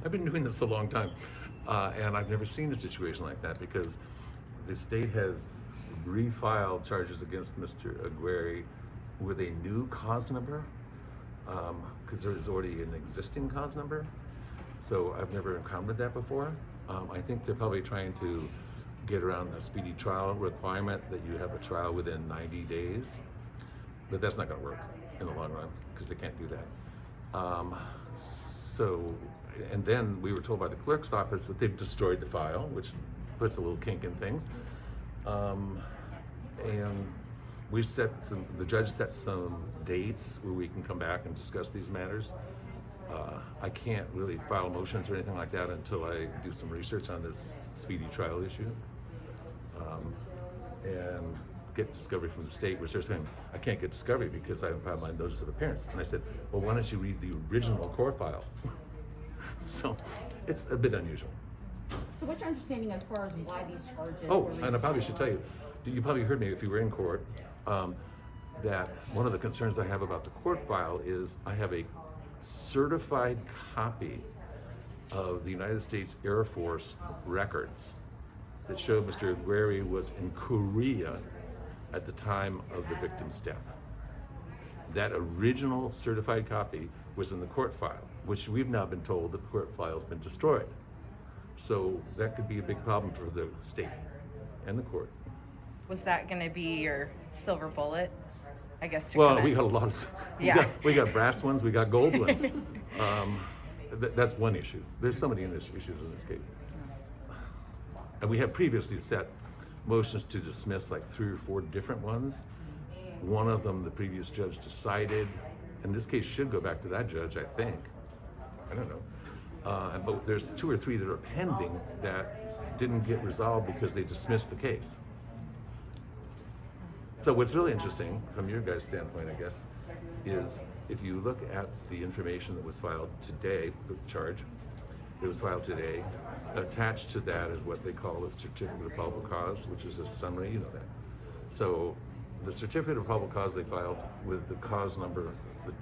I've been doing this a long time, and I've never seen a situation like that because the state has refiled charges against Mr. Aguirre with a new cause number because there is already an existing cause number. So I've never encountered that before. I think they're probably trying to get around the speedy trial requirement that you have a trial within 90 days, but that's not going to work in the long run because they can't do that. And then we were told by the clerk's office that they've destroyed the file, which puts a little kink in things. And the judge set some dates where we can come back and discuss these matters. I can't really file motions or anything like that until I do some research on this speedy trial issue and get discovery from the state, which they're saying I can't get discovery because I haven't filed my notice of appearance. And I said, well, why don't you read the original court file? So it's a bit unusual. So what's your understanding as far as why these charges were and I probably should tell you, you probably heard me if you were in court, that one of the concerns I have about the court file is I have a certified copy of the United States Air Force records that show Mr. Aguirre was in Korea at the time of the victim's death. That original certified copy was in the court file, which we've now been told that the court file has been destroyed. So that could be a big problem for the state and the court. Was that going to be your silver bullet? I guess. Well, we got a lot of. We got brass ones. We got gold ones. That's one issue. There's so many issues in this case, and we have previously set motions to dismiss like 3 or 4 different ones. One of them, the previous judge decided, and this case should go back to that judge, I think. I don't know. But there's 2 or 3 that are pending that didn't get resolved because they dismissed the case. So what's really interesting from your guys' standpoint, I guess, is if you look at the information that was filed today, the charge that was filed today, attached to that is what they call a certificate of probable cause, which is a summary, you know that. So the certificate of probable cause they filed with the cause number, the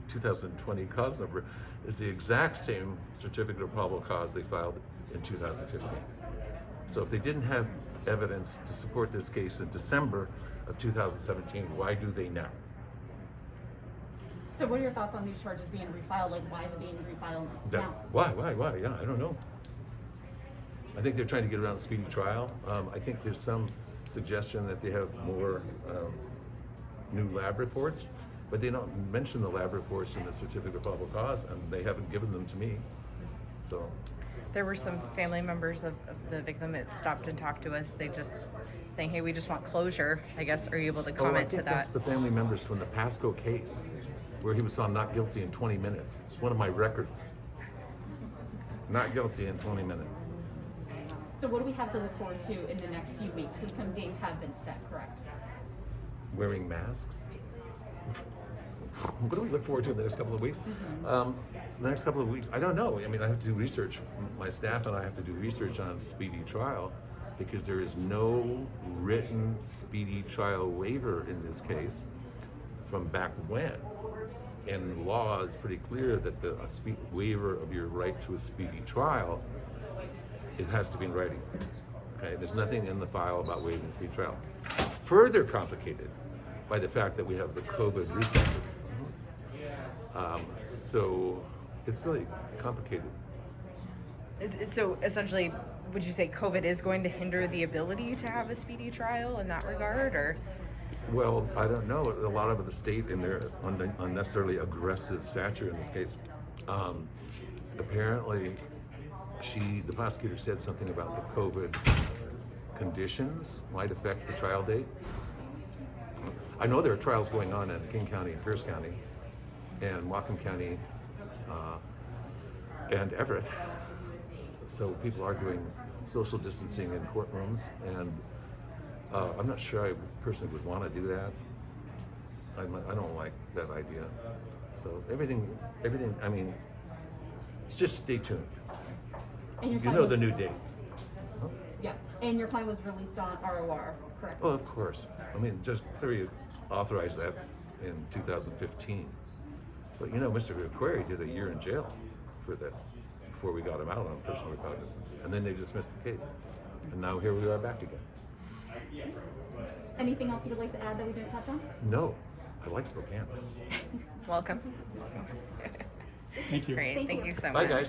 2020 cause number, is the exact same certificate of probable cause they filed in 2015. So if they didn't have evidence to support this case in December of 2017, why do they now? So what are your thoughts on these charges being refiled? Like, why is it being refiled now? Why? Yeah, I don't know. I think they're trying to get around speedy trial. I think there's some suggestion that they have more new lab reports, but they don't mention the lab reports in the certificate of probable cause, and they haven't given them to me. So there were some family members of the victim that stopped and talked to us. They just saying, hey, we just want closure. I guess, are you able to comment to that? That's the family members from the Pasco case, where he was found not guilty in 20 minutes. It's one of my records. Not guilty in 20 minutes. So what do we have to look forward to in the next few weeks? Because some dates have been set, correct? Wearing masks. What do we look forward to in the next couple of weeks? The next couple of weeks, I don't know. I mean, I have to do research. My staff and I have to do research on speedy trial because there is no written speedy trial waiver in this case from back when. And law is pretty clear that a waiver of your right to a speedy trial, it has to be in writing. Okay, there's nothing in the file about waiving speedy trial. Further complicated by the fact that we have the COVID recesses. So it's really complicated. So essentially, would you say COVID is going to hinder the ability to have a speedy trial in that regard, or? Well, I don't know. A lot of the state in their unnecessarily aggressive stature in this case, apparently the prosecutor said something about the COVID conditions might affect the trial date. I know there are trials going on in King County and Pierce County and Whatcom County and Everett. So people are doing social distancing in courtrooms, and I'm not sure I personally would want to do that. I don't like that idea. So everything, I mean, just stay tuned. And you know the new dates. Huh? Yeah, and your plan was released on ROR, correct? Oh, of course. I mean, just clearly authorized that in 2015. But you know, Mr. Aguirre did a year in jail for this, before we got him out on personal recognizance. And then they dismissed the case. And now here we are back again. Anything else you would like to add that we didn't touch on? No, I like Spokane. Welcome. Thank you. Great. Thank Thank you. you so Bye, much. guys.